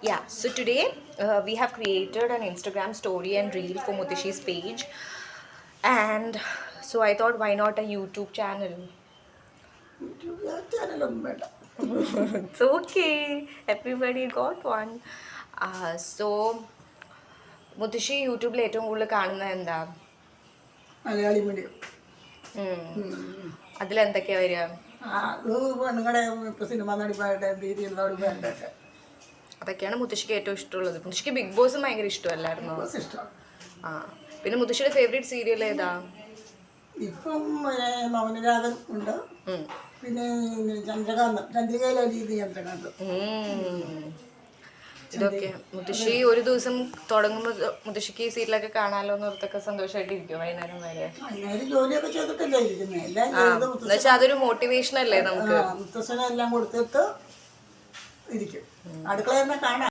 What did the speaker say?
Yeah, so today we have created an Instagram story and reel for Mutishi's page, and so I thought, why not a YouTube channel? YouTube ചാനലൊന്നും വേണ്ട. It's okay, everybody got one. So മുത്തശ്ശി യൂട്യൂബിൽ ഏറ്റവും കൂടുതൽ കാണുന്നത് എന്താ? Malayali medium. അതിലെന്തൊക്കെയാ വരിക? അത് പെണ്ണുങ്ങളുടെ ഇപ്പോൾ സിനിമ നടിമാരുടെ സീരിയൽ നടിമാരുടെ ഒക്കെ അതൊക്കെയാണ് മുത്തശ്ശിക്ക് ഏറ്റവും ഇഷ്ടമുള്ളത്. മുത്തശ്ശിക്ക് ബിഗ് ബോസും ഭയങ്കര ഇഷ്ടമല്ലായിരുന്നോ? ഇഷ്ടമാണ്. ആ, പിന്നെ മുത്തശ്ശിയുടെ ഫേവറേറ്റ് സീരിയൽ ഏതാ? ഇപ്പം മൗനരാഗൻ ഉണ്ട്, ഉം. പിന്നെ ചന്ദ്രകാന്തം, ചന്ദ്രികയിലെ രീതി ചന്ദ്രകാന്തം. ഇതൊക്കെ മുത്തശ്ശി ഒരു ദിവസം തുടങ്ങുമ്പോൾ മുത്തശ്ശിക്ക് ഈ സീരിയലൊക്കെ കാണാലോ എന്ന് ഓർത്തൊക്കെ സന്തോഷമായിട്ടിരിക്കും വൈകുന്നേരം വരെ. അതിനൊരു ജോലിയൊക്കെ ചെയ്തിട്ടല്ലേ ഇരിക്കുന്നത്. എല്ലാം ചെയ്ത് എന്നുവെച്ചാൽ അതൊരു മോട്ടിവേഷൻ അല്ലേ നമുക്ക്? മുത്തശ്ശനെല്ലാം കൊടുത്തിട്ട് ഇരിക്കും. അടുക്കള തന്നെ കാണാം.